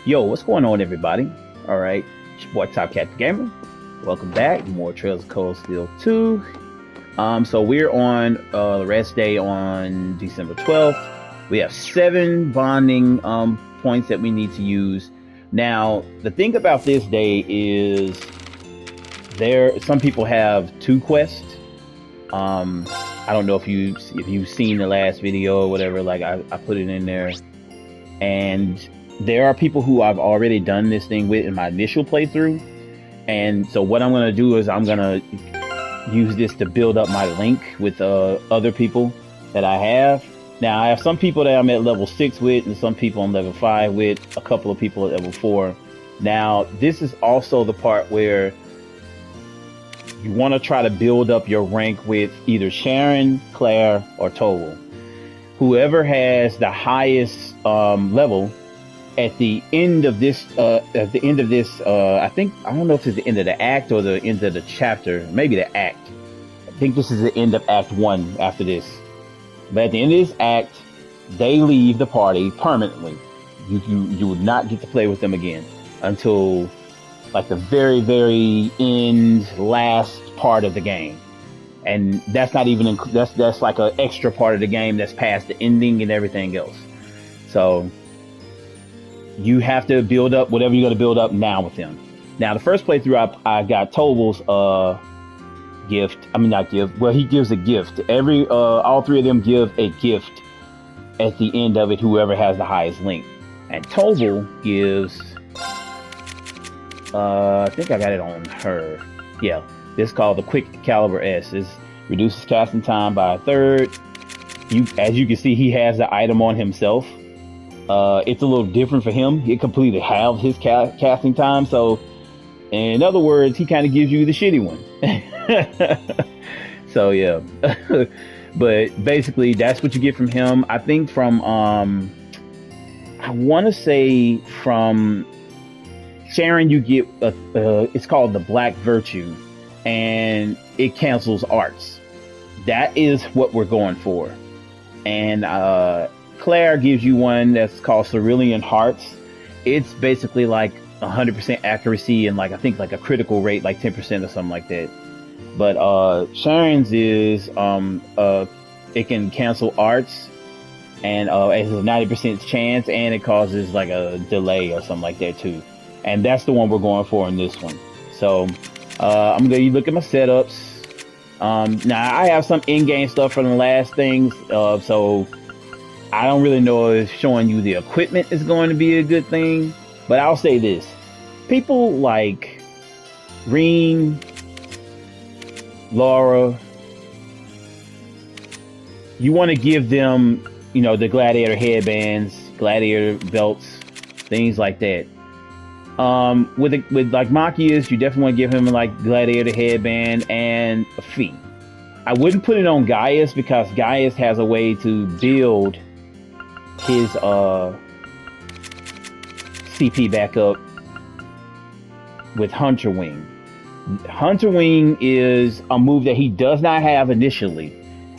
Yo, what's going on, everybody? All right, it's your boy Top Cat the Gamer. Welcome back. More Trails of Cold Steel 2. So we're on the rest day on December 12th. We have 7 bonding points that we need to use. Now, the thing about this day is some people have 2 quests. I don't know if you've seen the last video or whatever. Like I put it in there, and there are people who I've already done this thing with in my initial playthrough. And so what I'm going to do is I'm going to use this to build up my link with other people that I have. Now, I have some people that I'm at level 6 with, and some people I'm level 5 with, a couple of people at level 4. Now, this is also the part where you want to try to build up your rank with either Sharon, Claire, or Toval. Whoever has the highest level at the end of this, I think, I don't know if it's the end of the act or the end of the chapter, maybe the act. I think this is the end of Act 1 after this. But at the end of this act, they leave the party permanently. You would not get to play with them again until like the very, very end, last part of the game. And that's not even, that's like an extra part of the game that's past the ending and everything else. So you have to build up whatever you're going to build up now with them. Now, the first playthrough, I got Toval's gift. I mean, not gift. Well, he gives a gift. All 3 of them give a gift at the end of it, whoever has the highest link. And Toval gives, I think I got it on her. Yeah, this is called the Quick Caliber S. This reduces casting time by a third. As you can see, he has the item on himself. It's a little different for him. He completely halves his casting time. So, in other words, he kind of gives you the shitty one. So yeah, but basically that's what you get from him. I think from I want to say from Sharon you get it's called the Black Virtue, and it cancels arts. That is what we're going for. And Claire gives you one that's called Cerulean Hearts. It's basically like 100% accuracy and like I think like a critical rate like 10% or something like that. But Sharon's is it can cancel arts, and it has a 90% chance, and it causes like a delay or something like that too. And that's the one we're going for in this one. So I'm gonna look at my setups. Now I have some in-game stuff from the last things, so I don't really know if showing you the equipment is going to be a good thing. But I'll say this: people like Reem, Laura, you want to give them, the gladiator headbands, gladiator belts, things like that. With like Machias, you definitely want to give him like gladiator headband and a fee. I wouldn't put it on Gaius because Gaius has a way to build his CP back up with Hunter Wing. Hunter Wing is a move that he does not have initially.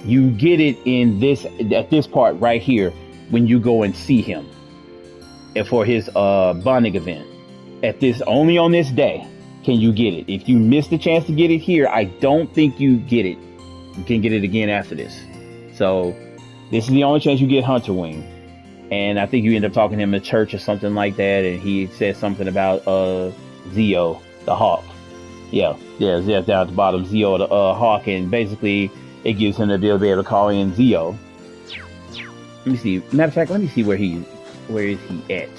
You get it at this part right here when you go and see him, and for his bonding event. Only on this day can you get it. If you miss the chance to get it here, I don't think you get it. You can get it again after this. So this is the only chance you get Hunter Wing. And I think you end up talking to him in church or something like that, and he said something about Zeo, the Hawk. Yeah, down at the bottom, Zeo the Hawk, and basically it gives him the ability to be able to call in Zeo. Let me see. Matter of fact, let me see where is he at.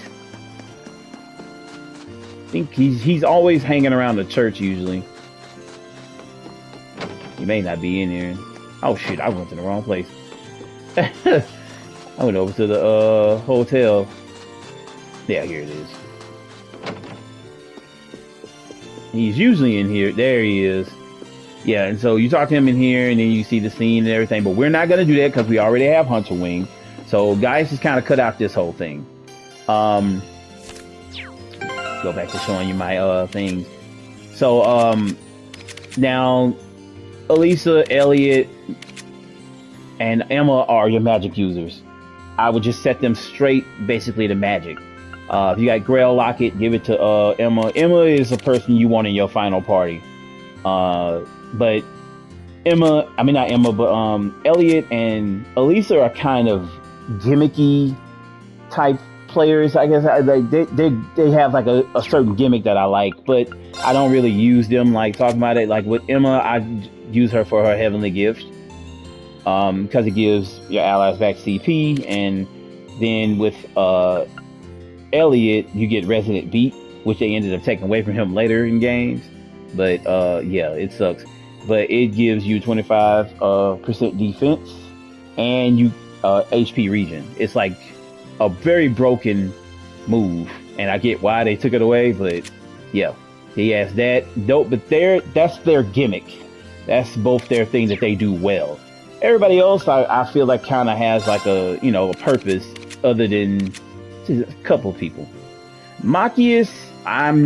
I think he's always hanging around the church usually. He may not be in here. Oh shit! I went to the wrong place. I went over to the hotel. Yeah, here it is. He's usually in here. There he is. Yeah, and so you talk to him in here, and then you see the scene and everything. But we're not going to do that because we already have Hunter Wing. So Gaius just kind of cut out this whole thing. Go back to showing you my things. So now Elisa, Elliot, and Emma are your magic users. I would just set them straight basically to magic. If you got Grail Locket, give it to Emma. Emma is a person you want in your final party. But Emma, I mean not Emma, but Elliot and Elisa are kind of gimmicky type players. I guess they have like a certain gimmick that I like, but I don't really use them. Like talking about it, like with Emma, I use her for her Heavenly Gift, because it gives your allies back CP, and then with Elliot, you get Resident Beat, which they ended up taking away from him later in games. But yeah, it sucks. But it gives you 25% defense and you HP regen. It's like a very broken move, and I get why they took it away. But yeah, he has that. Dope, but that's their gimmick. That's both their thing that they do well. Everybody else, I feel like kind of has like a a purpose other than a couple of people. Machias, I'm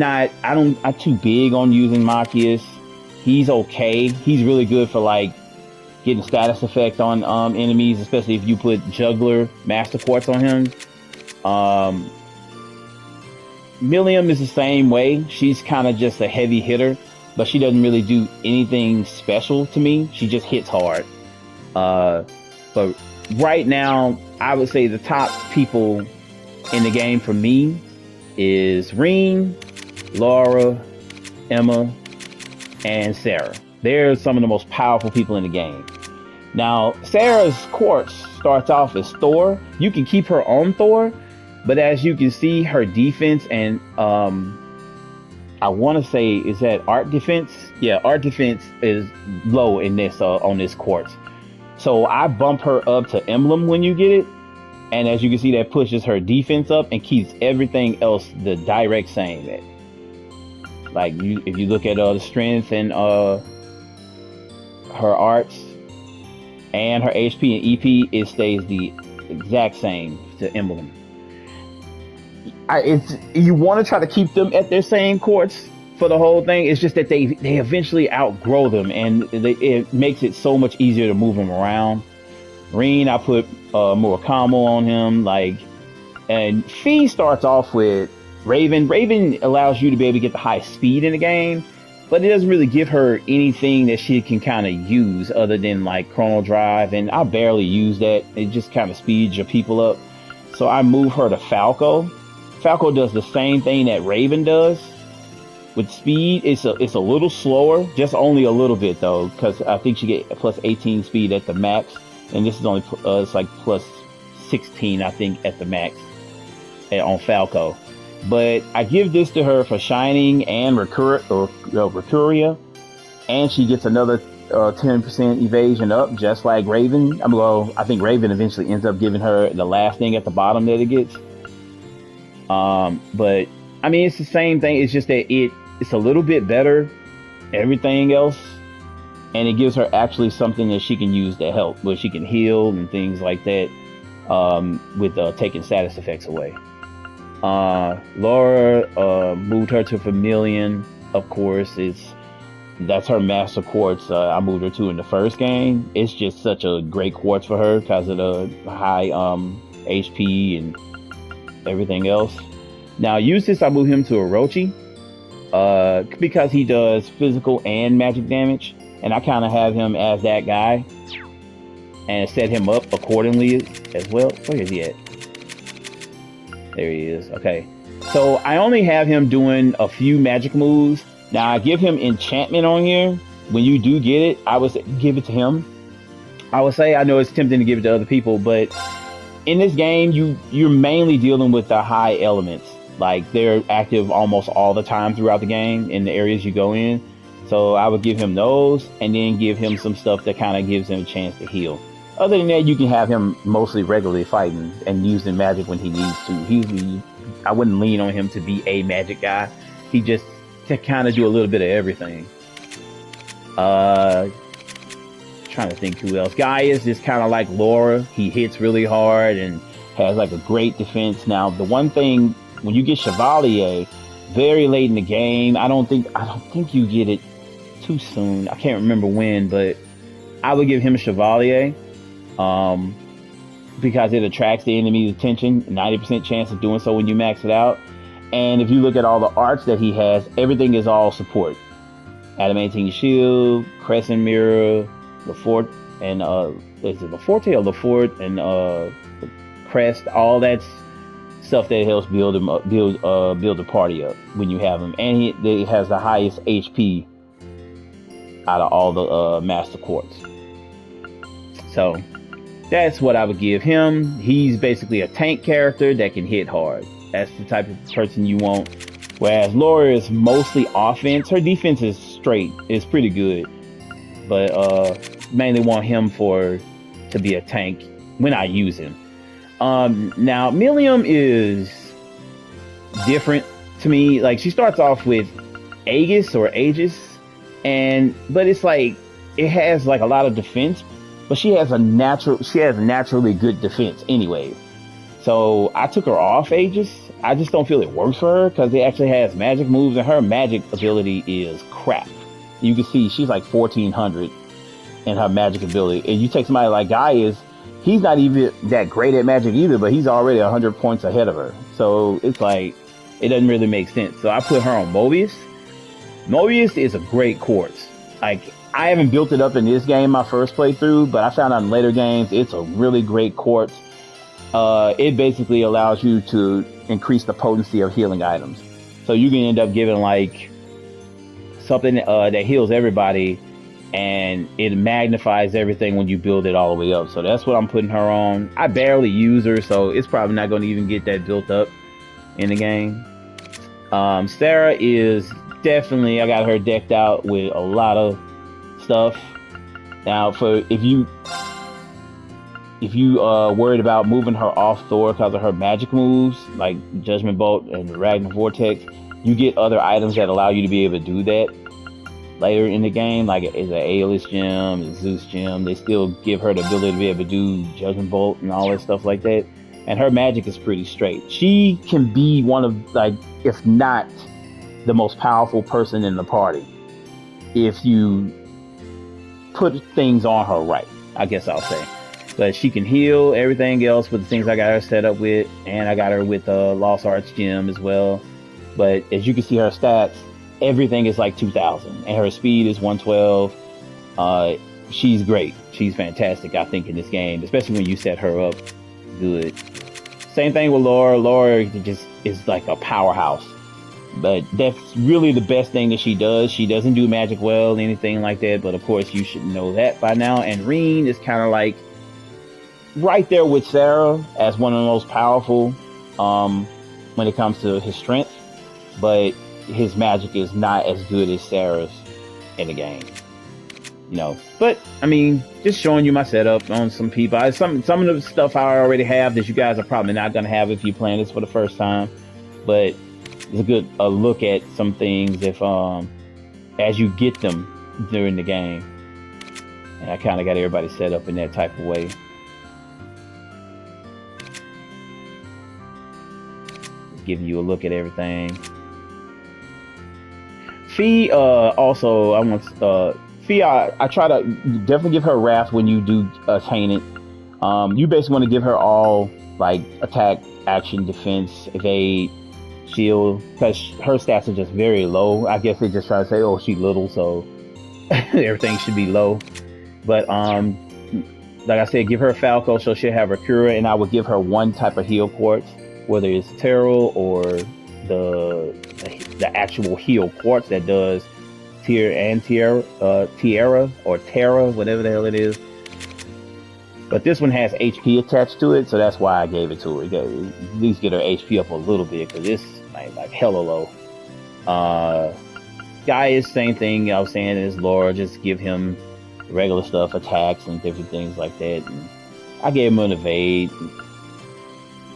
too big on using Machias. He's okay. He's really good for like getting status effects on enemies, especially if you put Juggler Master Quartz on him. Millium is the same way. She's kind of just a heavy hitter, but she doesn't really do anything special to me. She just hits hard. But right now, I would say the top people in the game for me is Rean, Laura, Emma, and Sarah. They're some of the most powerful people in the game. Now, Sarah's quartz starts off as Thor. You can keep her on Thor, but as you can see, her defense and I want to say, is that art defense? Yeah, art defense is low in this on this quartz. So I bump her up to Emblem when you get it, and as you can see, that pushes her defense up and keeps everything else the direct same. Like if you look at the strength and her arts and her HP and EP, it stays the exact same to Emblem. You want to try to keep them at their same courts for the whole thing. It's just that they eventually outgrow them, and it makes it so much easier to move them around. Rean, I put Murakamo on him, and Fee starts off with Raven. Raven allows you to be able to get the high speed in the game, but it doesn't really give her anything that she can kind of use other than like Chrono Drive, and I barely use that. It just kind of speeds your people up. So I move her to Falco. Falco does the same thing that Raven does. With speed, it's a little slower, just only a little bit though, because I think she get plus 18 speed at the max, and this is only it's like plus 16, I think, at the max on Falco. But I give this to her for Shining and Recuria, and she gets another 10% evasion up, just like Raven. I think Raven eventually ends up giving her the last thing at the bottom that it gets. But I mean, it's the same thing. It's just that it's a little bit better, everything else, and it gives her actually something that she can use to help, where she can heal and things like that, with taking status effects away. Laura, moved her to Vermilion. Of course, that's her master quartz. I moved her to in the first game. It's just such a great quartz for her because of the high HP and everything else. Now, Eustace, I move him to Orochi, because he does physical and magic damage, and I kind of have him as that guy and set him up accordingly as well. Where is he at? There he is. Okay, so I only have him doing a few magic moves. Now I give him enchantment on here. When you do get it, I would say give it to him. I would say, I know it's tempting to give it to other people, but in this game, you're mainly dealing with the high elements. Like, they're active almost all the time throughout the game in the areas you go in. So I would give him those, and then give him some stuff that kind of gives him a chance to heal. Other than that, you can have him mostly regularly fighting and using magic when he needs to. I wouldn't lean on him to be a magic guy. He just to kind of do a little bit of everything. Trying to think who else. Gaius is kind of like Laura. He hits really hard and has like a great defense. Now, the one thing, when you get Chevalier very late in the game, I don't think you get it too soon. I can't remember when, but I would give him Chevalier. because it attracts the enemy's attention. 90% chance of doing so when you max it out. And if you look at all the arts that he has, everything is all support. Adamantine Shield, Crescent Mirror, Lefort, and is it Leforte or Lefort and Crest? All that's stuff that helps build a party up when you have him, and he has the highest HP out of all the Master Quartz. So that's what I would give him. He's basically a tank character that can hit hard. That's the type of person you want. Whereas Laura is mostly offense. Her defense is straight. It's pretty good. But mainly want him to be a tank when I use him. Now Millium is different to me. Like, she starts off with Aegis, but it's like it has like a lot of defense, but she has naturally good defense anyway. So I took her off Aegis. I just don't feel it works for her because it actually has magic moves, and her magic ability is crap. You can see she's like 1400 in her magic ability. And you take somebody like Gaius, he's not even that great at magic either, but he's already 100 points ahead of her. So it's like, it doesn't really make sense. So I put her on Mobius. Mobius is a great quartz. Like, I haven't built it up in this game, my first playthrough, but I found out in later games, it's a really great quartz. It basically allows you to increase the potency of healing items. So you can end up giving like something that heals everybody, and it magnifies everything when you build it all the way up. So that's what I'm putting her on. I barely use her, so it's probably not going to even get that built up in the game. Sarah is definitely, I got her decked out with a lot of stuff. Now, if you worried about moving her off Thor because of her magic moves like Judgment Bolt and Ragnar Vortex, you get other items that allow you to be able to do that later in the game, like an Aeolus gem, a Zeus gem. They still give her the ability to be able to do Judgment Bolt and all that stuff like that. And her magic is pretty straight. She can be one of, like, if not the most powerful person in the party, if you put things on her right, I guess I'll say. But she can heal everything else with the things I got her set up with, and I got her with a Lost Arts gem as well. But as you can see, her stats, everything is like 2000, and her speed is 112. She's great. She's fantastic, I think, in this game, especially when you set her up good. Same thing with Laura. Laura just is like a powerhouse, but that's really the best thing that she does. She doesn't do magic well, anything like that, but of course you should know that by now. And Reen is kind of like right there with Sarah as one of the most powerful when it comes to his strength, but his magic is not as good as Sarah's in the game, you know. But I mean, just showing you my setup on some people. Some of the stuff I already have that you guys are probably not going to have if you're playing this for the first time, but it's a good look at some things if as you get them during the game. And I kind of got everybody set up in that type of way. Giving you a look at everything. Fee, also, I want Fee. I try to definitely give her Wrath when you do attain it. You basically want to give her all like attack, action, defense, evade, shield, because her stats are just very low. I guess they just try to say, oh, she's little, so everything should be low. But like I said, give her Falco, so she'll have her Cura, and I would give her one type of heal quartz, whether it's Terral or the actual heal quartz that does Tierra, or Terra, whatever the hell it is. But this one has HP attached to it, so that's why I gave it to her. At least get her HP up a little bit, because it's like hella low. Gaius, same thing I was saying is Laura, just give him regular stuff, attacks and different things like that. And I gave him an evade.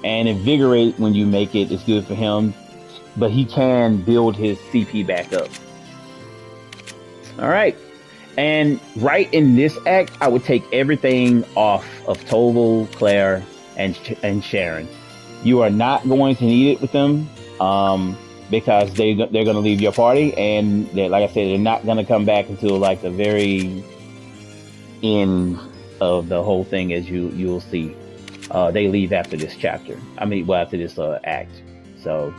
And invigorate, when you make it, is good for him, but he can build his CP back up. All right. And right in this act, I would take everything off of Toval, Claire, and Sharon. You are not going to need it with them because they're going to leave your party, and like I said, they're not going to come back until like the very end of the whole thing, as you'll see. They leave after this chapter. I mean, well, after this act. So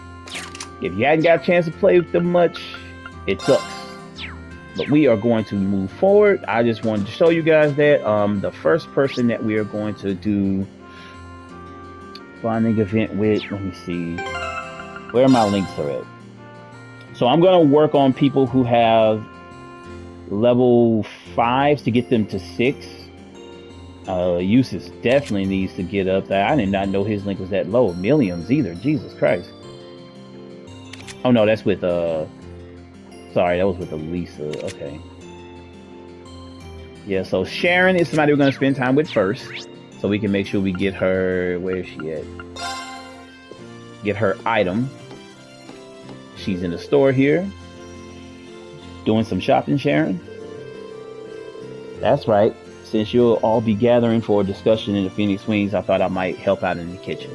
if you hadn't got a chance to play with them much, it sucks. But we are going to move forward. I just wanted to show you guys that the first person that we are going to do bonding event with, let me see where my links are at. So I'm going to work on people who have level 5s to get them to 6. Eustace definitely needs to get up there. I did not know his link was that low. Millions either. Jesus Christ. Oh no, that's with sorry, that was with Elisa. Okay. Yeah, so Sharon is somebody we're gonna spend time with first. So we can make sure we get her, where is she at? Get her item. She's in the store here. Doing some shopping, Sharon. That's right. Since you'll all be gathering for a discussion in the Phoenix Wings, I thought I might help out in the kitchen.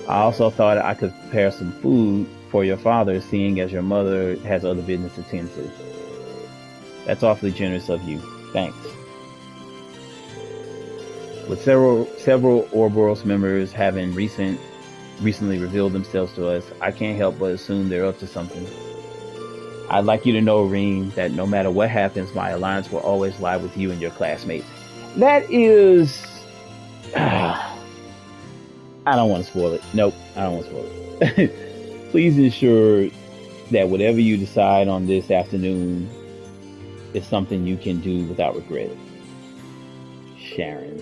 I also thought I could prepare some food for your father, seeing as your mother has other business to tend to. That's awfully generous of you. Thanks. With several Ouroboros members having recently revealed themselves to us, I can't help but assume they're up to something. I'd like you to know, Reem, that no matter what happens, my alliance will always lie with you and your classmates. That is... I don't want to spoil it. Nope, I don't want to spoil it. Please ensure that whatever you decide on this afternoon is something you can do without regret. Sharon,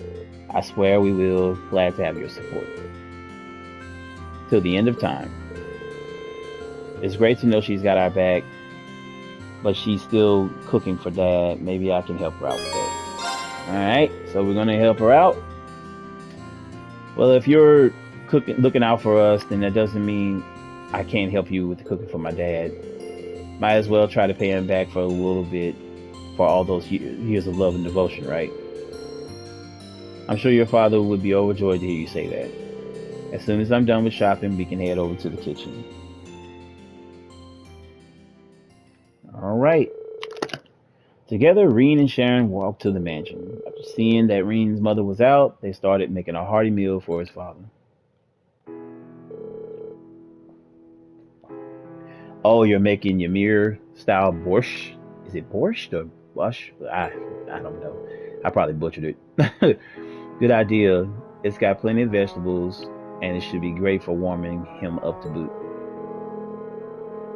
I swear we will. Glad to have your support. Till the end of time. It's great to know she's got our back, but she's still cooking for Dad. Maybe I can help her out with that. Alright, so we're gonna help her out. Well, if you're looking out for us, then that doesn't mean I can't help you with the cooking for my dad. Might as well try to pay him back for a little bit for all those years of love and devotion, right? I'm sure your father would be overjoyed to hear you say that. As soon as I'm done with shopping, we can head over to the kitchen. Alright. Together, Reen and Sharon walked to the mansion. After seeing that Reen's mother was out, they started making a hearty meal for his father. Oh, you're making Ymir-style borscht? Is it borscht or bush? I don't know. I probably butchered it. Good idea. It's got plenty of vegetables, and it should be great for warming him up to boot.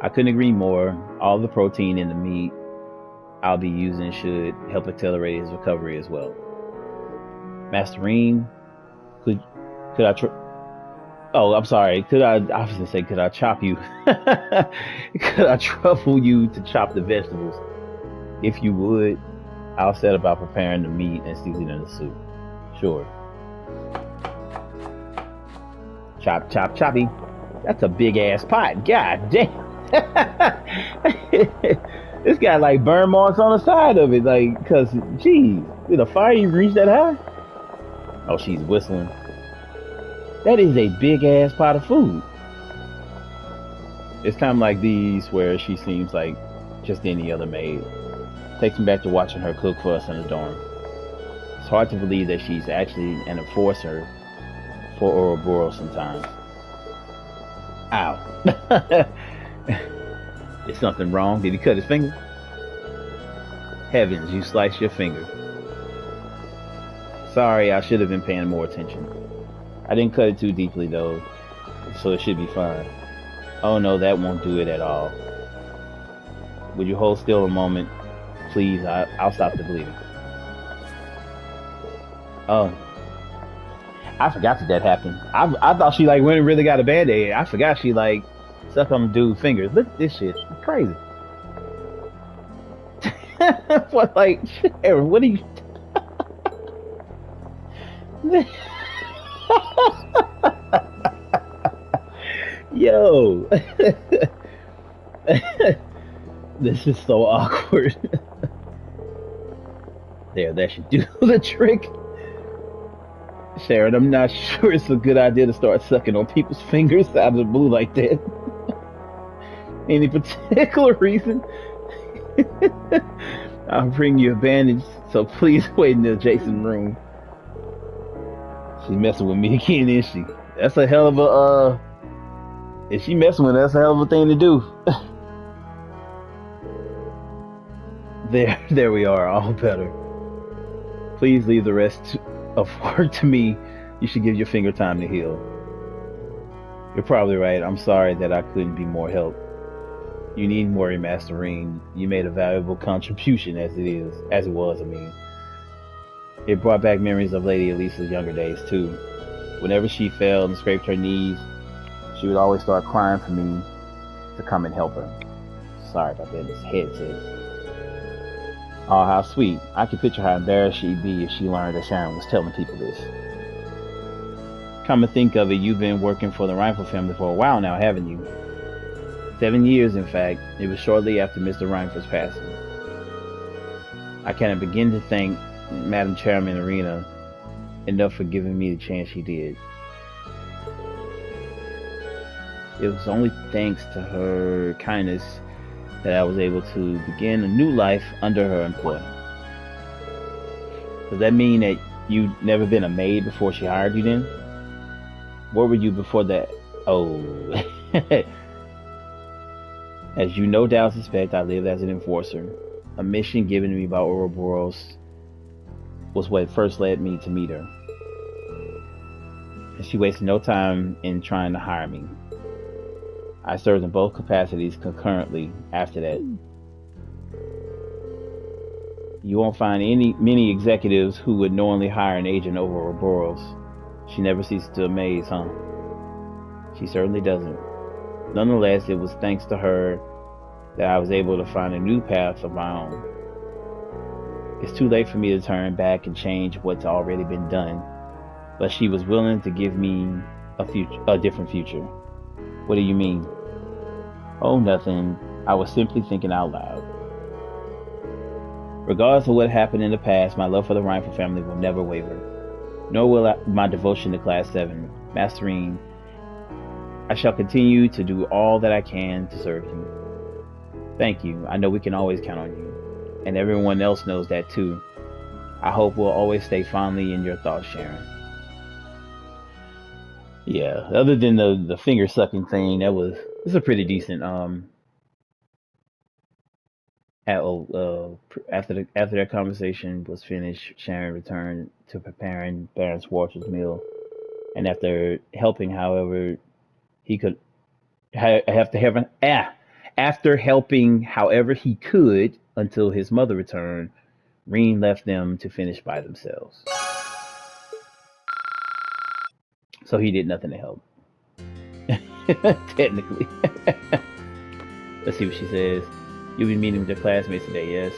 I couldn't agree more. All the protein in the meat I'll be using should help accelerate his recovery as well. Master Reen, could I oh, I'm sorry. I was gonna say, could I chop you? Could I trouble you to chop the vegetables? If you would, I'll set about preparing the meat and seasoning the soup. Sure. Chop, chop, choppy. That's a big ass pot. God damn. This got like burn marks on the side of it, like, cause geez, did the fire even reach that high? Oh, she's whistling. That is a big ass pot of food. It's kind of like these where she seems like just any other maid. Takes me back to watching her cook for us in the dorm. It's hard to believe that she's actually an enforcer for Ouroboros sometimes. Ow. Is something wrong? Did he cut his finger? Heavens, you sliced your finger. Sorry, I should have been paying more attention. I didn't cut it too deeply though, so it should be fine. Oh no, that won't do it at all. Would you hold still a moment? Please, I'll stop the bleeding. Oh. I forgot that happened. I thought she like went and really got a band-aid. I forgot she like sucked on the dude's fingers. Look at this shit. It's crazy. What, like, Aaron, what are you... Yo. This is so awkward. There, that should do the trick. Sharon, I'm not sure it's a good idea to start sucking on people's fingers out of the blue like that. Any particular reason? I'll bring you a bandage, so please wait in the adjacent room. She's messing with me again, is she? That's a hell of a if she messing with us, that's a hell of a thing to do. There we are, all better. Please leave the rest of work to me. You should give your finger time to heal. You're probably right. I'm sorry that I couldn't be more help. You needn't worry, Master Rean. You made a valuable contribution as it was, I mean. It brought back memories of Lady Elisa's younger days, too. Whenever she fell and scraped her knees, she would always start crying for me to come and help her. Sorry about that, this headset. Oh, how sweet. I can picture how embarrassed she'd be if she learned that Sharon was telling people this. Come to think of it, you've been working for the Reinfeld family for a while now, haven't you? 7 years, in fact. It was shortly after Mr. Reinfeld's passing. I cannot begin to thank Madam Chairman Arena enough for giving me the chance she did. It was only thanks to her kindness that I was able to begin a new life under her employ. Does that mean that you'd never been a maid before she hired you then? What were you before that? Oh. As you no doubt suspect, I lived as an enforcer. A mission given to me by Ouroboros was what first led me to meet her. And she wasted no time in trying to hire me. I served in both capacities concurrently after that. You won't find many executives who would knowingly hire an agent over Ouroboros. She never ceases to amaze, huh? She certainly doesn't. Nonetheless, it was thanks to her that I was able to find a new path of my own. It's too late for me to turn back and change what's already been done, but she was willing to give me a different future. What do you mean? Oh, nothing. I was simply thinking out loud. Regardless of what happened in the past, my love for the Reinfeld family will never waver. Nor will my devotion to Class 7. Master Rean, I shall continue to do all that I can to serve you. Thank you. I know we can always count on you. And everyone else knows that too. I hope we'll always stay fondly in your thoughts, Sharon. Yeah, other than the finger sucking thing, it's a pretty decent after that conversation was finished, Sharon returned to preparing Baron Schwartz's meal, and after helping, however, after helping however he could until his mother returned, Rean left them to finish by themselves. So he did nothing to help. Technically. Let's see what she says. You'll be meeting with your classmates today, yes?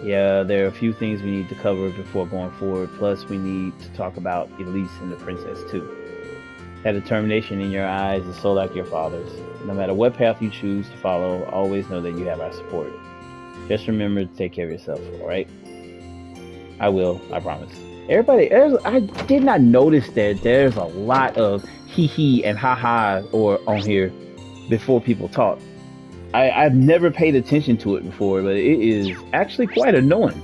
Yeah, there are a few things we need to cover before going forward. Plus, we need to talk about Elise and the princess, too. That determination in your eyes is so like your father's. No matter what path you choose to follow, always know that you have our support. Just remember to take care of yourself, alright? I will, I promise. Everybody, I did not notice that there's a lot of hee and ha or on here before people talk. I've never paid attention to it before, but it is actually quite annoying.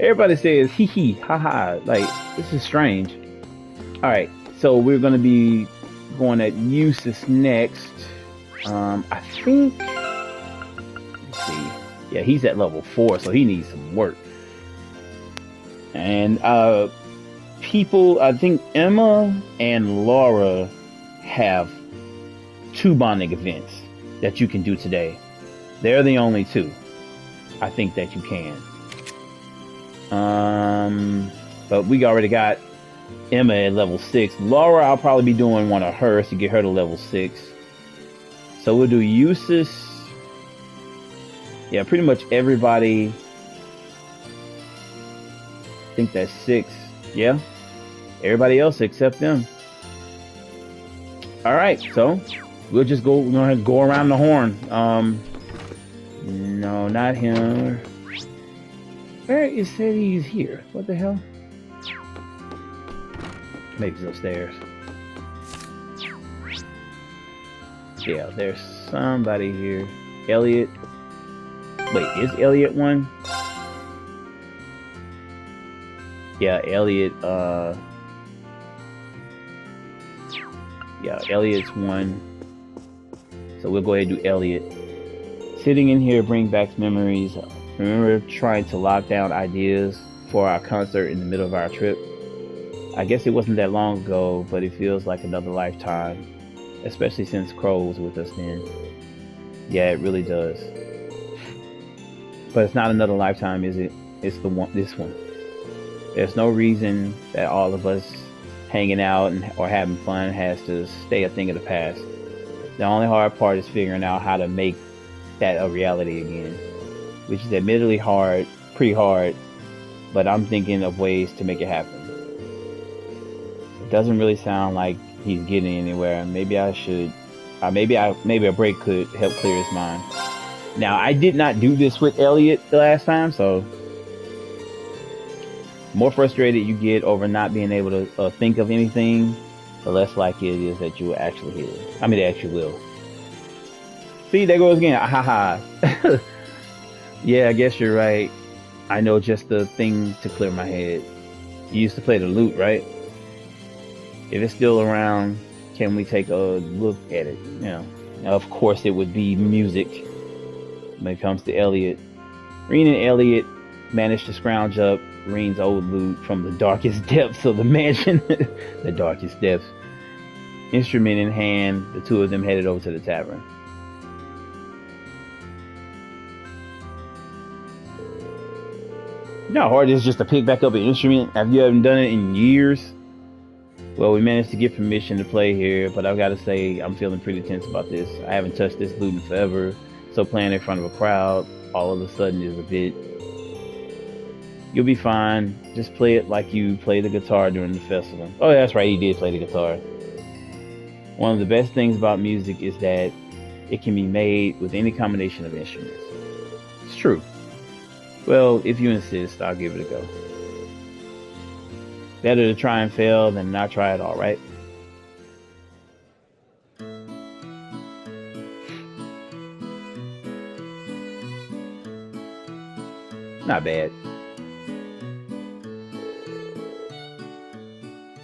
Everybody says hee ha. Like, this is strange. Alright, so we're going to be going at Eustace next. I think... Let's see. Yeah, he's at level 4, so he needs some work. And people, I think Emma and Laura have 2 bonding events that you can do today. They're the only 2 I think that you can. But we already got Emma at level 6. Laura, I'll probably be doing one of hers to get her to level 6. So we'll do Eustace. Yeah, pretty much everybody. I think that's 6. Yeah. Everybody else except them. Alright, so we'll just go around the horn. No, not him. Where it said he's here? What the hell? Maybe he's upstairs. Yeah, there's somebody here. Elliot. Wait, is Elliot one? Yeah, Elliot, Yeah, Elliot's one. So we'll go ahead and do Elliot. Sitting in here brings back memories. Remember trying to lock down ideas for our concert in the middle of our trip? I guess it wasn't that long ago, but it feels like another lifetime, especially since Crow was with us then. Yeah, it really does. But it's not another lifetime, is it? It's the one, this one. There's no reason that all of us hanging out or having fun has to stay a thing of the past. The only hard part is figuring out how to make that a reality again, which is admittedly hard, pretty hard, but I'm thinking of ways to make it happen. It doesn't really sound like he's getting anywhere. Maybe I should, maybe a break could help clear his mind. Now, I did not do this with Elliot the last time, so more frustrated you get over not being able to think of anything, the less likely it is that you will actually hit it. I mean, that you will. See, there goes again. Haha. Yeah, I guess you're right. I know just the thing to clear my head. You used to play the lute, right? If it's still around, can we take a look at it? You know, of course it would be music. When it comes to Elliot, Reen and Elliot managed to scrounge up Reen's old lute from the darkest depths of the mansion. The darkest depths. Instrument in hand, the two of them headed over to the tavern. You know how hard it is just to pick back up an instrument after you haven't done it in years? Well, we managed to get permission to play here, but I've got to say I'm feeling pretty tense about this. I haven't touched this lute in forever, so playing in front of a crowd all of a sudden is a bit... You'll be fine. Just play it like you play the guitar during the festival. Oh, that's right, he did play the guitar. One of the best things about music is that it can be made with any combination of instruments. It's true. Well, if you insist, I'll give it a go. Better to try and fail than not try at all, right? Not bad.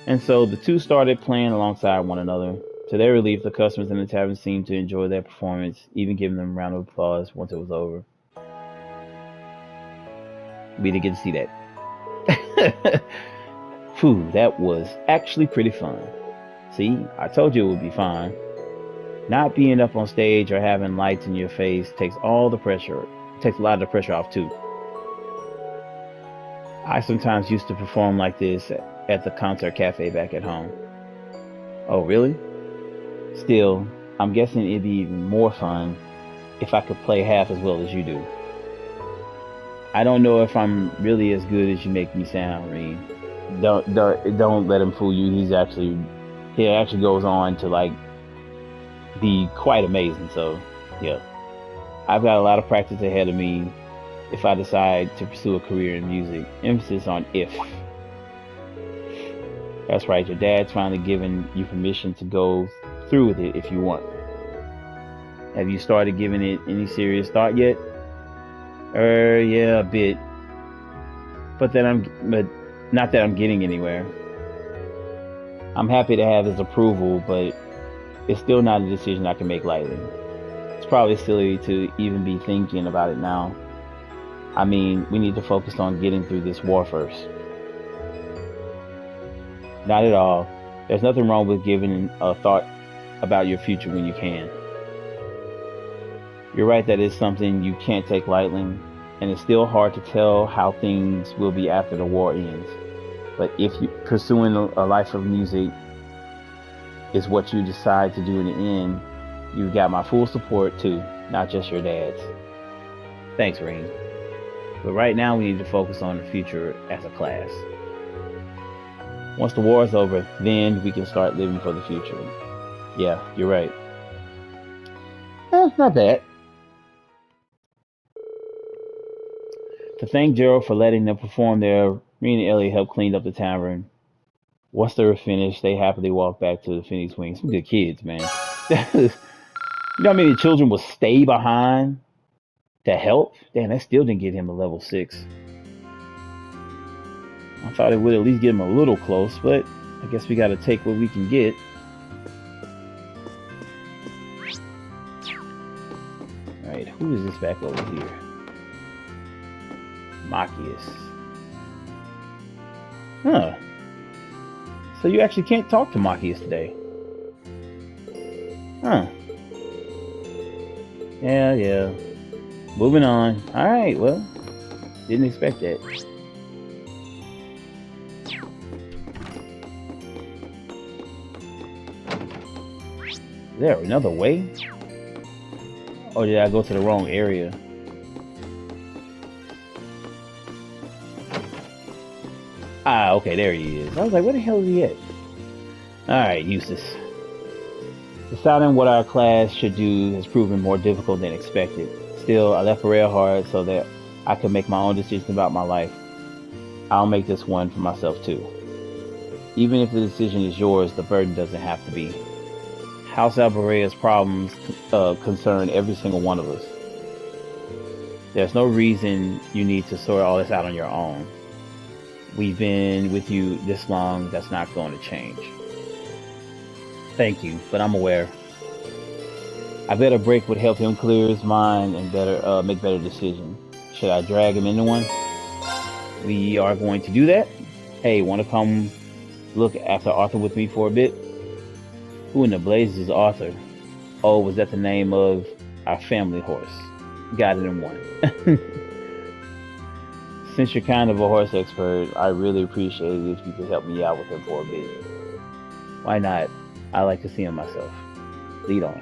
And so the two started playing alongside one another. To their relief, the customers in the tavern seemed to enjoy their performance, even giving them a round of applause once it was over. We didn't get to see that. Phew, that was actually pretty fun. See, I told you it would be fine. Not being up on stage or having lights in your face takes a lot of the pressure off too. I sometimes used to perform like this at the concert cafe back at home. Oh, really? Still, I'm guessing it'd be even more fun if I could play half as well as you do. I don't know if I'm really as good as you make me sound, Reen. Don't let him fool you. He actually goes on to like be quite amazing. So yeah, I've got a lot of practice ahead of me if I decide to pursue a career in music. Emphasis on if. That's right, your dad's finally given you permission to go through with it if you want. Have you started giving it any serious thought yet? Yeah, a bit. But not that I'm getting anywhere. I'm happy to have his approval, but it's still not a decision I can make lightly. It's probably silly to even be thinking about it now. I mean, we need to focus on getting through this war first. Not at all. There's nothing wrong with giving a thought about your future when you can. You're right that it's something you can't take lightly, and it's still hard to tell how things will be after the war ends. But if you pursuing a life of music is what you decide to do in the end, you've got my full support too, not just your dad's. Thanks, Reen. But right now we need to focus on the future as a class. Once the war is over, then we can start living for the future. Yeah, you're right. Not bad. To thank Gerald for letting them perform there, Reen and Elliot helped clean up the tavern. Once they were finished, they happily walked back to the Phoenix Wing. Some good kids, man. You know how many children will stay behind to help? Damn, that still didn't get him a level 6. I thought it would at least get him a little close, but I guess we gotta take what we can get. Alright, who is this back over here? Machias. Huh. So you actually can't talk to Machias today. Huh. Yeah. Moving on. Alright, well. Didn't expect that. Is there another way? Or did I go to the wrong area? Ah, okay, there he is. I was like, where the hell is he at? Alright, Eustace. Deciding what our class should do has proven more difficult than expected. Still, I left Pharrell hard so that I could make my own decisions about my life. I'll make this one for myself too. Even if the decision is yours, the burden doesn't have to be. House Alvarea's problems concern every single one of us. There's no reason you need to sort all this out on your own. We've been with you this long, that's not going to change. Thank you, but I'm aware. I bet a break would help him clear his mind and make better decisions. Should I drag him into one? We are going to do that. Hey, want to come look after Arthur with me for a bit? Who in the blazes is Arthur? Oh, was that the name of our family horse? Got it in one. Since you're kind of a horse expert, I really appreciate it if you could help me out with him for a bit. Why not? I like to see him myself. Lead on.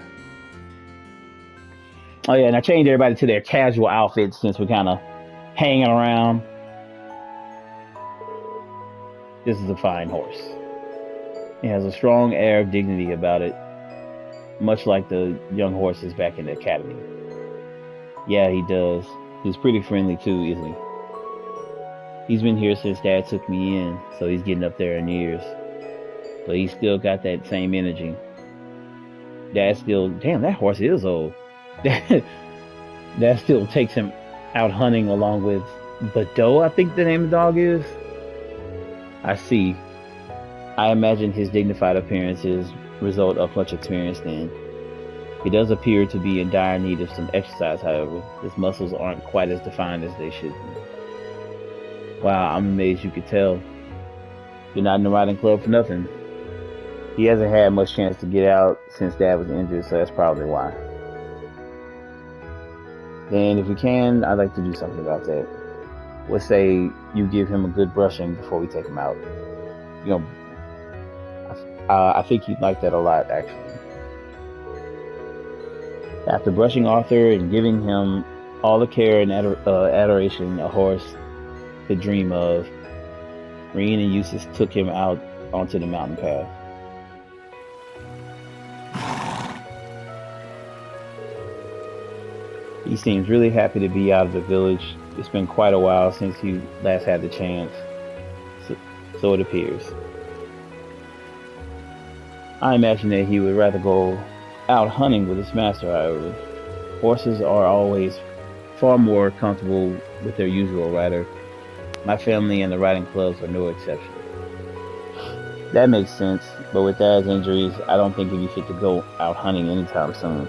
Oh yeah, and I changed everybody to their casual outfits since we're kind of hanging around. This is a fine horse. It has a strong air of dignity about it, much like the young horses back in the academy. Yeah, he does. He's pretty friendly too, isn't he? He's been here since Dad took me in, so he's getting up there in years. But he's still got that same energy. Dad still, damn, that horse is old. Dad still takes him out hunting along with Badeau, I think the name of the dog is. I see. I imagine his dignified appearance is result of much experience then. He does appear to be in dire need of some exercise, however. His muscles aren't quite as defined as they should be. Wow, I'm amazed you could tell. You're not in the riding club for nothing. He hasn't had much chance to get out since Dad was injured, so that's probably why. Then if we can, I'd like to do something about that. Let's say you give him a good brushing before we take him out. You know, I think he'd like that a lot, actually. After brushing Arthur and giving him all the care and adoration a horse could dream of, Reen and Eustace took him out onto the mountain path. He seems really happy to be out of the village. It's been quite a while since he last had the chance, so it appears. I imagine that he would rather go out hunting with his master, however. Horses are always far more comfortable with their usual rider. My family and the riding clubs are no exception. That makes sense, but with Dad's injuries, I don't think he'd be fit to go out hunting anytime soon.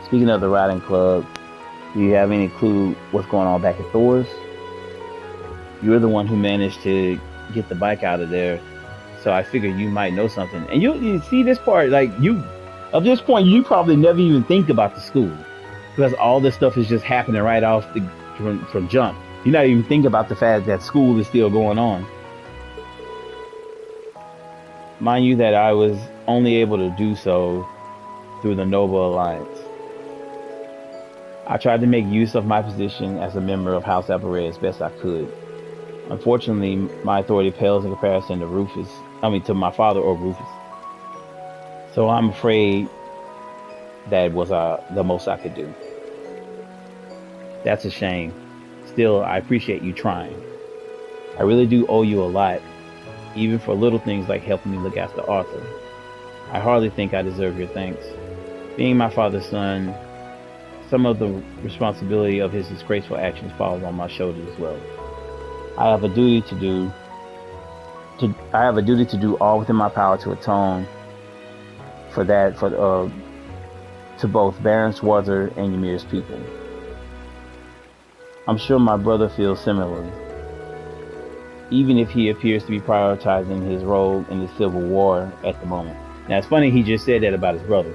Speaking of the riding club, do you have any clue what's going on back at Thor's? You're the one who managed to get the bike out of there, so I figured you might know something. And you see this part, like at this point, you probably never even think about the school because all this stuff is just happening right off from jump. You're not even thinking about the fact that school is still going on. Mind you that I was only able to do so through the Noble Alliance. I tried to make use of my position as a member of House Alvarea as best I could. Unfortunately, my authority pales in comparison to my father or Rufus. So I'm afraid that was the most I could do. That's a shame. Still, I appreciate you trying. I really do owe you a lot, even for little things like helping me look after Arthur. I hardly think I deserve your thanks. Being my father's son, some of the responsibility of his disgraceful actions falls on my shoulders as well. I have a duty to do all within my power to atone for that, to both Baron Schwarzer and Ymir's people. I'm sure my brother feels similarly, even if he appears to be prioritizing his role in the Civil War at the moment. Now, it's funny he just said that about his brother.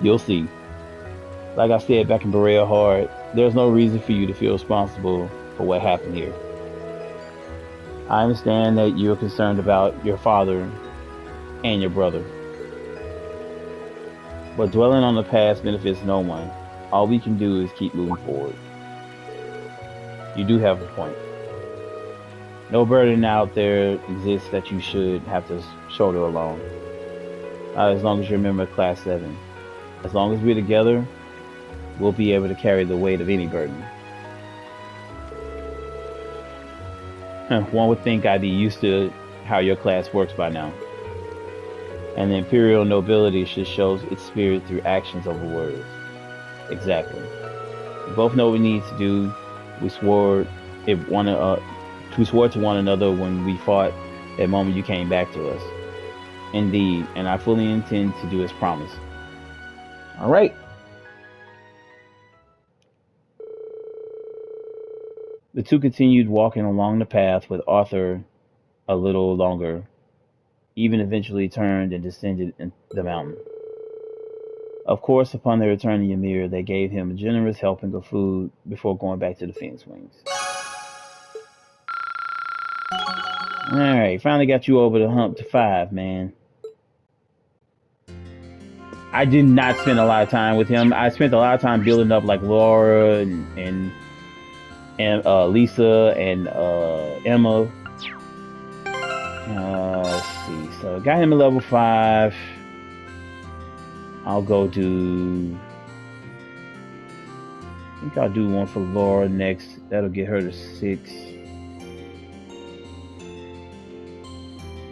You'll see. Like I said back in Berea Hard, there's no reason for you to feel responsible for what happened here. I understand that you're concerned about your father and your brother. But dwelling on the past benefits no one. All we can do is keep moving forward. You do have a point. No burden out there exists that you should have to shoulder alone. As long as you remember Class 7. As long as we're together, we'll be able to carry the weight of any burden. One would think I'd be used to how your class works by now. And the Imperial nobility should show its spirit through actions over words. Exactly. We both know what we need to do. We swore to one another when we fought that moment you came back to us. Indeed, and I fully intend to do as promised. All right. The two continued walking along the path with Arthur a little longer, even eventually turned and descended the mountain. Of course, upon their return to Ymir, they gave him a generous helping of food before going back to the Phoenix Wings. Alright, finally got you over the hump to 5, man. I did not spend a lot of time with him. I spent a lot of time building up like Laura and Lisa and Emma. Let's see. So got him at level 5. I'll go do. I think I'll do one for Laura next. That'll get her to 6.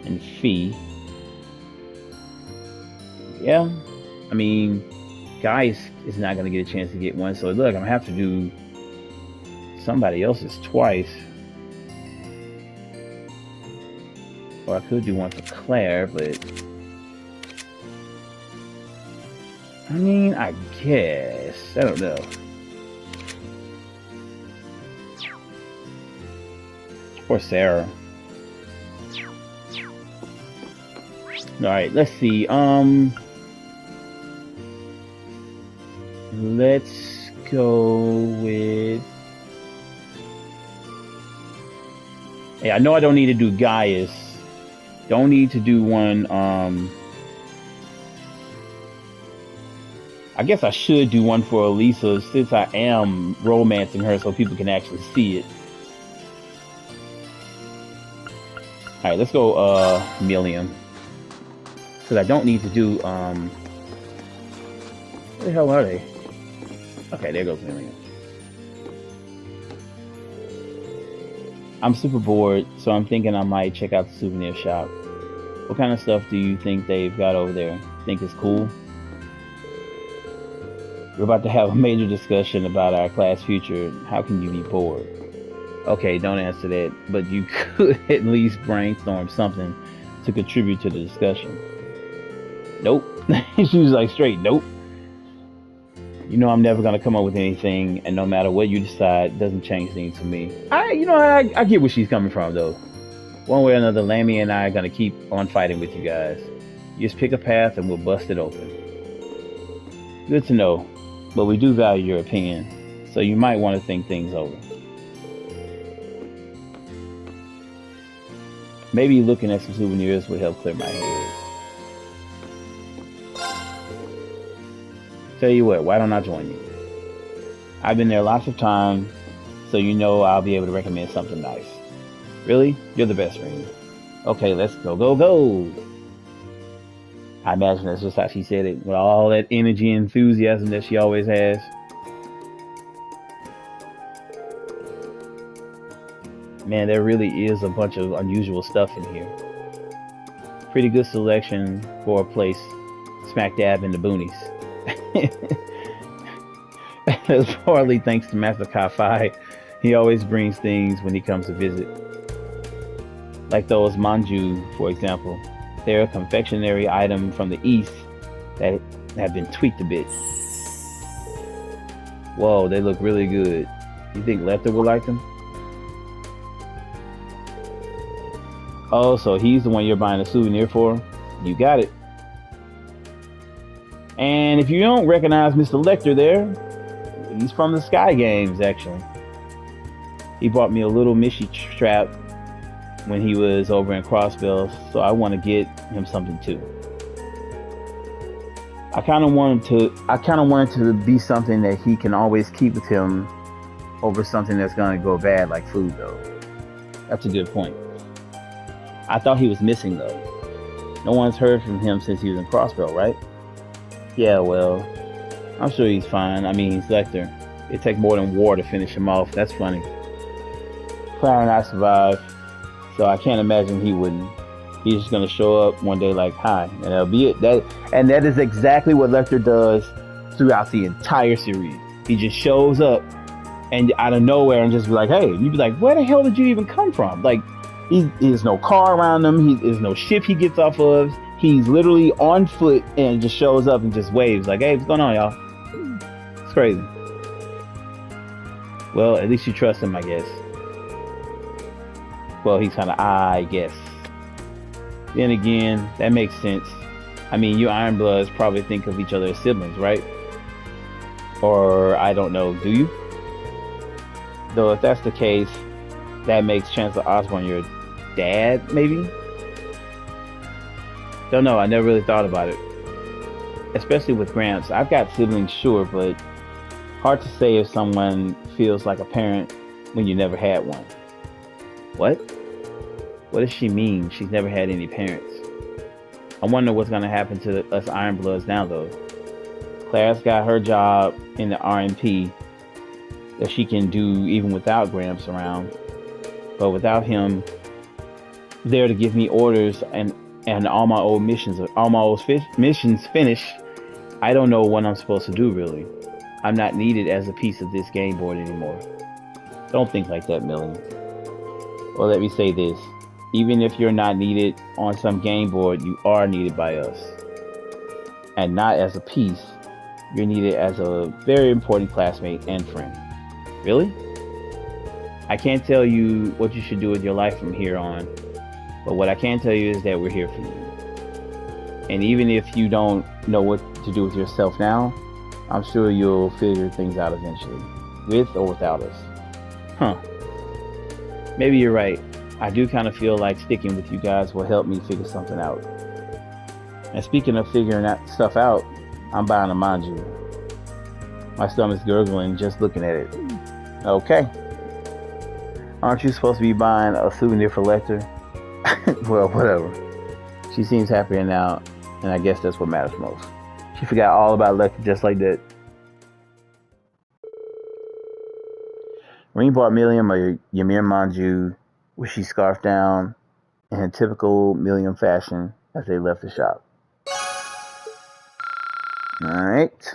And Fee. Yeah. I mean, Guy is not going to get a chance to get one. So look, I'm going to have to do somebody else's twice. Or I could do one for Claire, but I mean, I guess. I don't know. Or Sarah. Alright, let's see. Let's go with. Hey, I know I don't need to do Gaius. Don't need to do one, I guess I should do one for Elisa since I am romancing her so people can actually see it. Alright, let's go, Millium. Because I don't need to do, where the hell are they? Okay, there goes Millium. I'm super bored, so I'm thinking I might check out the souvenir shop. What kind of stuff do you think they've got over there? Think it's cool? We're about to have a major discussion about our class future. How can you be bored? Okay, don't answer that, but you could at least brainstorm something to contribute to the discussion. Nope. She was like straight, nope. You know I'm never going to come up with anything, and no matter what you decide, it doesn't change things for me. I get where she's coming from, though. One way or another, Lammy and I are going to keep on fighting with you guys. You just pick a path and we'll bust it open. Good to know, but we do value your opinion, so you might want to think things over. Maybe looking at some souvenirs will help clear my head. Tell you what, why don't I join you? I've been there lots of times, so you know I'll be able to recommend something nice. Really? You're the best friend. Okay, let's go, go, go! I imagine that's just how she said it, with all that energy and enthusiasm that she always has. Man, there really is a bunch of unusual stuff in here. Pretty good selection for a place smack dab in the boonies. That's partly thanks to Master Kai-Fi. He always brings things when he comes to visit. Like those manju, for example. They're a confectionery item from the East that have been tweaked a bit. Whoa, they look really good. You think Lecter would like them? Oh, so he's the one you're buying a souvenir for? You got it. And if you don't recognize Mr. Lecter there, he's from the Sky Games, actually. He bought me a little Mishy strap when he was over in Crossbell, so I want to get him something too. I kind of want it to be something that he can always keep with him over something that's going to go bad like food, though. That's a good point. I thought he was missing, though. No one's heard from him since he was in Crossbell, right? Yeah, well, I'm sure he's fine. I mean, he's Lecter. It takes more than war to finish him off. That's funny. Clown and I survived, so I can't imagine he wouldn't. He's just gonna show up one day like, hi, and that'll be it. That is exactly what Lecter does throughout the entire series. He just shows up and out of nowhere and just be like, hey, you'd be like, where the hell did you even come from? Like, there's no car around him. There's no ship he gets off of. He's literally on foot and just shows up and just waves like, hey, what's going on, y'all? It's crazy. Well, at least you trust him, I guess. Well, he's kind of, I guess. Then again, that makes sense. I mean, you Ironbloods probably think of each other as siblings, right? Or, I don't know, do you? Though, if that's the case, that makes Chancellor Osborn your dad, maybe? Don't know, I never really thought about it. Especially with Gramps. I've got siblings, sure, but hard to say if someone feels like a parent when you never had one. What? What does she mean she's never had any parents? I wonder what's going to happen to us Ironbloods now, though. Claire's got her job in the RMP that she can do even without Gramps around. But without him there to give me orders and all my old missions finished, I don't know what I'm supposed to do, really. I'm not needed as a piece of this game board anymore. Don't think like that, Millie. Well, let me say this. Even if you're not needed on some game board, you are needed by us. And not as a piece. You're needed as a very important classmate and friend. Really? I can't tell you what you should do with your life from here on. But what I can tell you is that we're here for you. And even if you don't know what to do with yourself now, I'm sure you'll figure things out eventually. With or without us. Huh. Maybe you're right. I do kind of feel like sticking with you guys will help me figure something out. And speaking of figuring that stuff out, I'm buying a manju. My stomach's gurgling just looking at it. Okay. Aren't you supposed to be buying a souvenir for Lecter? Well, whatever. She seems happier now, and I guess that's what matters most. She forgot all about Lecter just like that. Ring brought Milliam a Ymir manju, which she scarfed down in typical Milliam fashion as they left the shop. Alright.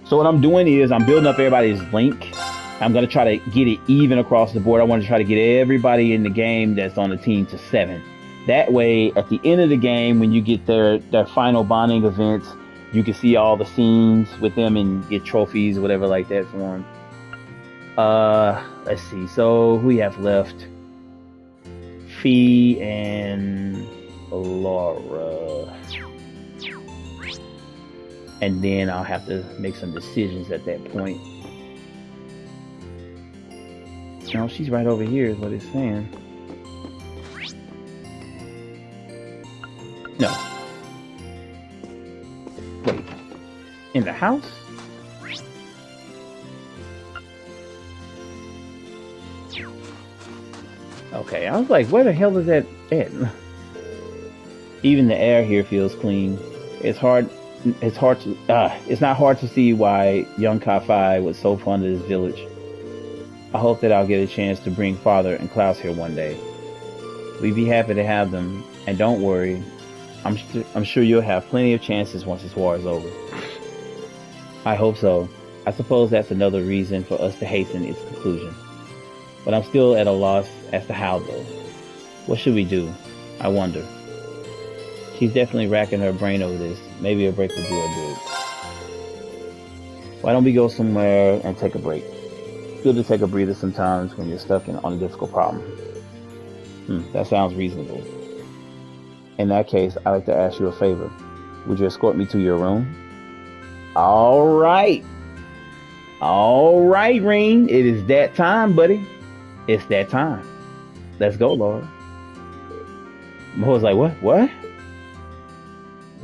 So what I'm doing is I'm building up everybody's link. I'm going to try to get it even across the board. I want to try to get everybody in the game that's on the team to 7. That way, at the end of the game, when you get their final bonding events, you can see all the scenes with them and get trophies or whatever like that for them. Let's see. So who we have left? Fee and Laura. And then I'll have to make some decisions at that point. No, she's right over here is what it's saying. No. Wait. In the house? Okay, I was like, where the hell is that at? Even the air here feels clean. It's not hard to see why young Ka-Fi was so fond of this village. I hope that I'll get a chance to bring Father and Klaus here one day. We'd be happy to have them, and don't worry, I'm sure you'll have plenty of chances once this war is over. I hope so. I suppose that's another reason for us to hasten its conclusion. But I'm still at a loss as to how, though. What should we do? I wonder. She's definitely racking her brain over this. Maybe a break would do her good. Why don't we go somewhere and take a break? It's good to take a breather sometimes when you're stuck on a difficult problem. That sounds reasonable. In that case, I'd like to ask you a favor. Would you escort me to your room? All right. All right, Ring. It is that time, buddy. It's that time. Let's go, Laura. Mo was like, what? What?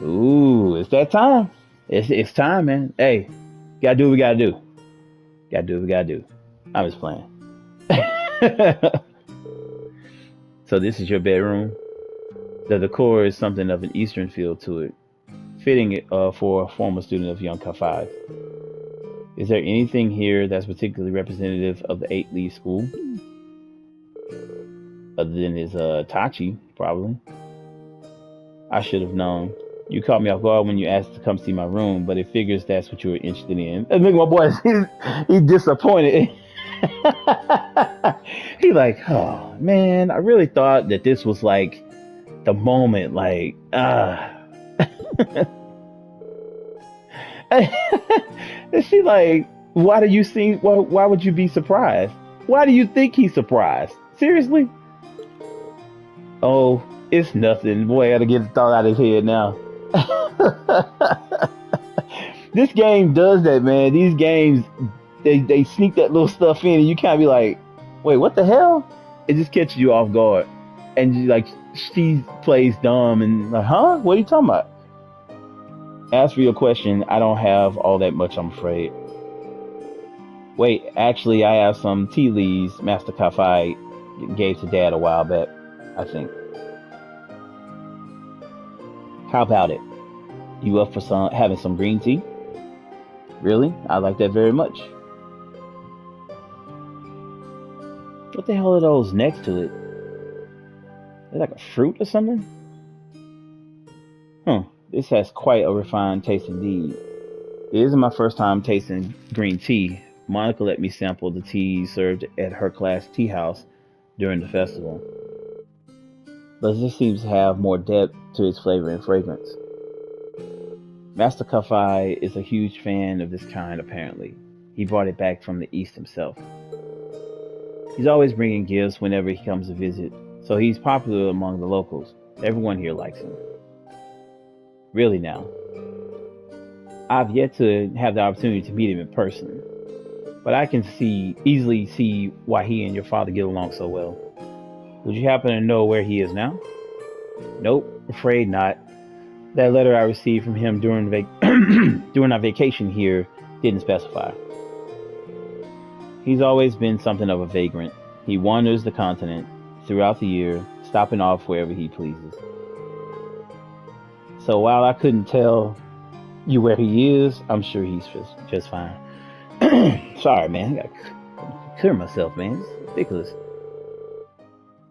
Ooh, it's that time. It's time, man. Hey, gotta do what we gotta do. Gotta do what we gotta do. I'm just playing. So this is your bedroom. The decor is something of an Eastern feel to it, fitting for a former student of Young Ka5. Is there anything here that's particularly representative of the 8-leaf school? Other than his Tachi, probably. I should have known. You caught me off guard when you asked to come see my room, but it figures that's what you were interested in. And look, my boy, he's disappointed. He's like, oh man, I really thought that this was like the moment, like, And she like, why do you see? Why would you be surprised? Why do you think he's surprised? Seriously? Oh, it's nothing. Boy, I gotta get the thought out of his head now. This game does that, man. These games, they sneak that little stuff in, and you kind of be like, wait, what the hell? It just catches you off guard, and you, like, she plays dumb and like, huh? What are you talking about? As for your question, I don't have all that much, I'm afraid. Wait, actually, I have some tea leaves Master Ka5 gave to Dad a while back, I think. How about it? You up for having some green tea? Really? I like that very much. What the hell are those next to it? They're like a fruit or something? This has quite a refined taste indeed. It isn't my first time tasting green tea. Monica let me sample the tea served at her class tea house during the festival. But this seems to have more depth to its flavor and fragrance. Master Ka5 is a huge fan of this kind, apparently. He brought it back from the East himself. He's always bringing gifts whenever he comes to visit, so he's popular among the locals. Everyone here likes him. Really now. I've yet to have the opportunity to meet him in person, but I can easily see why he and your father get along so well. Would you happen to know where he is now? Nope, afraid not. That letter I received from him during during our vacation here didn't specify. He's always been something of a vagrant. He wanders the continent throughout the year, stopping off wherever he pleases. So while I couldn't tell you where he is, I'm sure he's just fine. Sorry, man. I gotta clear myself, man. It's ridiculous.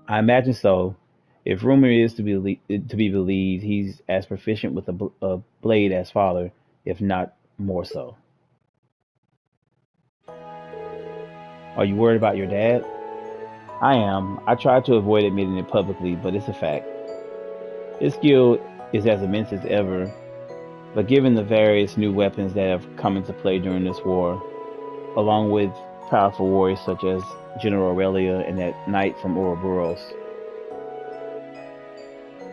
I imagine so. If rumor is to be believed, he's as proficient with a blade as father, if not more so. Are you worried about your dad? I am. I try to avoid admitting it publicly, but it's a fact. His skill is as immense as ever, but given the various new weapons that have come into play during this war, along with powerful warriors such as General Aurelia and that knight from Ouroboros,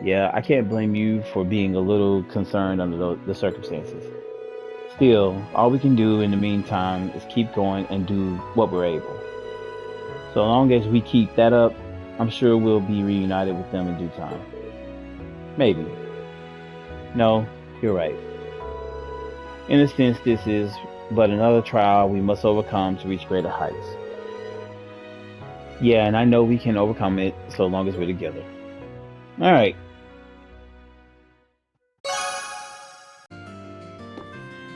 yeah, I can't blame you for being a little concerned under the circumstances. Still, all we can do in the meantime is keep going and do what we're able. So long as we keep that up, I'm sure we'll be reunited with them in due time. Maybe. No, you're right. In a sense, this is but another trial we must overcome to reach greater heights. Yeah, and I know we can overcome it so long as we're together. Alright.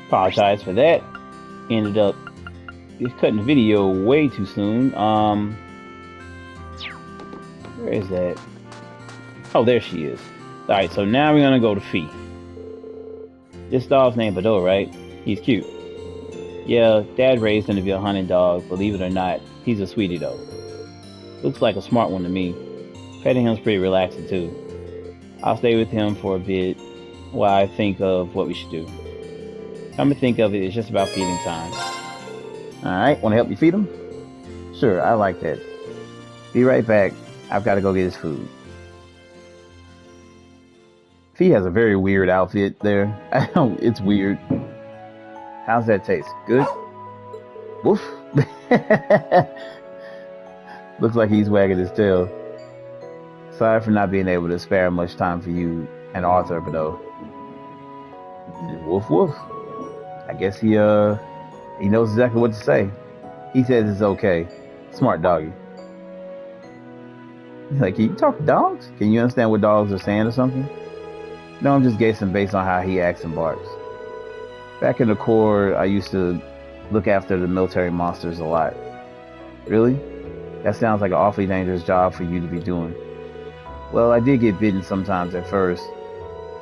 Apologize for that. Ended up cutting the video way too soon. Where is that? Oh, there she is. Alright, so now we're gonna go to Fee. This dog's named Bado, right? He's cute. Yeah, Dad raised him to be a hunting dog. Believe it or not, he's a sweetie though. Looks like a smart one to me. Petting him's pretty relaxing too. I'll stay with him for a bit while I think of what we should do. Come to think of it, it's just about feeding time. Alright, want to help you feed him? Sure, I like that. Be right back. I've got to go get his food. He has a very weird outfit there. It's weird. How's that taste? Good? Woof. Looks like he's wagging his tail. Sorry for not being able to spare much time for you and Arthur, but though. Woof woof. I guess he knows exactly what to say. He says it's okay. Smart doggy. He's like, can you talk to dogs? Can you understand what dogs are saying or something? No, I'm just guessing based on how he acts and barks. Back in the Corps, I used to look after the military monsters a lot. Really? That sounds like an awfully dangerous job for you to be doing. Well, I did get bitten sometimes at first,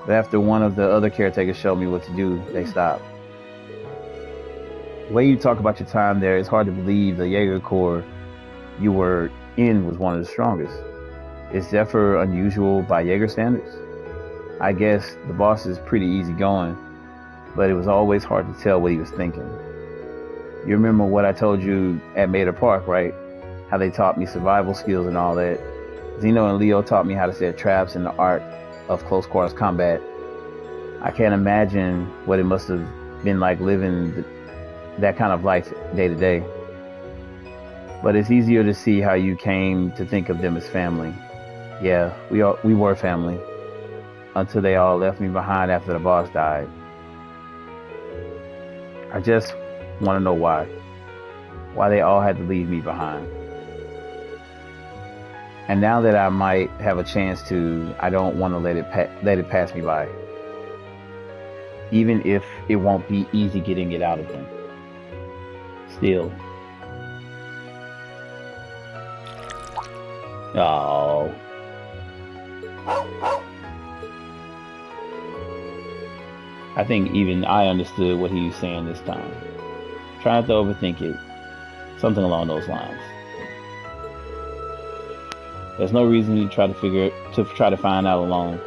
but after one of the other caretakers showed me what to do, they stopped. The way you talk about your time there, it's hard to believe the Jaeger Corps you were in was one of the strongest. Is Zephyr unusual by Jaeger standards? I guess the boss is pretty easygoing, but it was always hard to tell what he was thinking. You remember what I told you at Mater Park, right? How they taught me survival skills and all that. Zeno and Leo taught me how to set traps and the art of close quarters combat. I can't imagine what it must have been like living that kind of life day to day. But it's easier to see how you came to think of them as family. Yeah, we were family. Until they all left me behind after the boss died. I just want to know why. Why they all had to leave me behind. And now that I might have a chance to, I don't want to let it pass me by. Even if it won't be easy getting it out of them. Still. Oh. I think even I understood what he was saying this time. Try not to overthink it. Something along those lines. There's no reason you try to find out alone.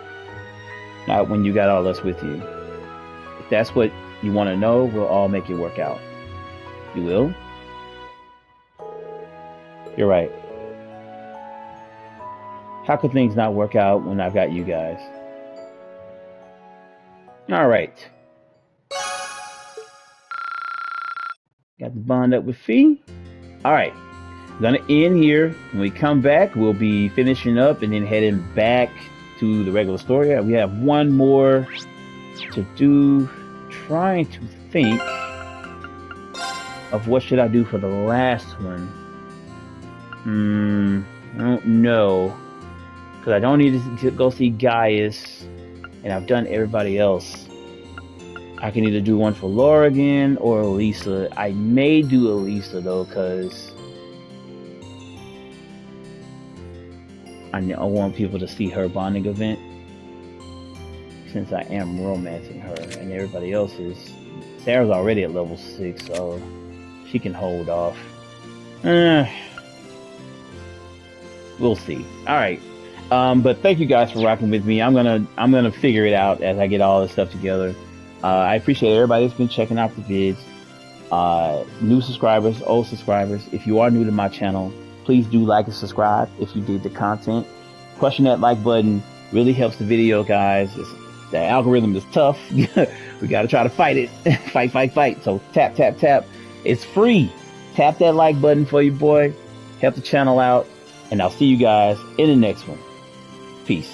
Not when you got all us with you. If that's what you want to know, we'll all make it work out. You will? You're right. How could things not work out when I've got you guys? All right. Got the bond up with Fee. All right. Gonna end here. When we come back, we'll be finishing up and then heading back to the regular story. We have one more to do. Trying to think of what should I do for the last one. I don't know. Because I don't need to go see Gaius. And I've done everybody else. I can either do one for Laura again or Elisa. I may do Elisa though, because I want people to see her bonding event. Since I am romancing her, and everybody else is. Sarah's already at level 6, so she can hold off. We'll see. All right. But thank you guys for rocking with me. I'm gonna figure it out as I get all this stuff together. I appreciate everybody that's been checking out the vids. New subscribers, old subscribers. If you are new to my channel, please do like and subscribe if you dig the content. Pushing that like button really helps the video, guys. The algorithm is tough. We gotta try to fight it. Fight. So tap. It's free. Tap that like button for you, boy. Help the channel out. And I'll see you guys in the next one. Peace.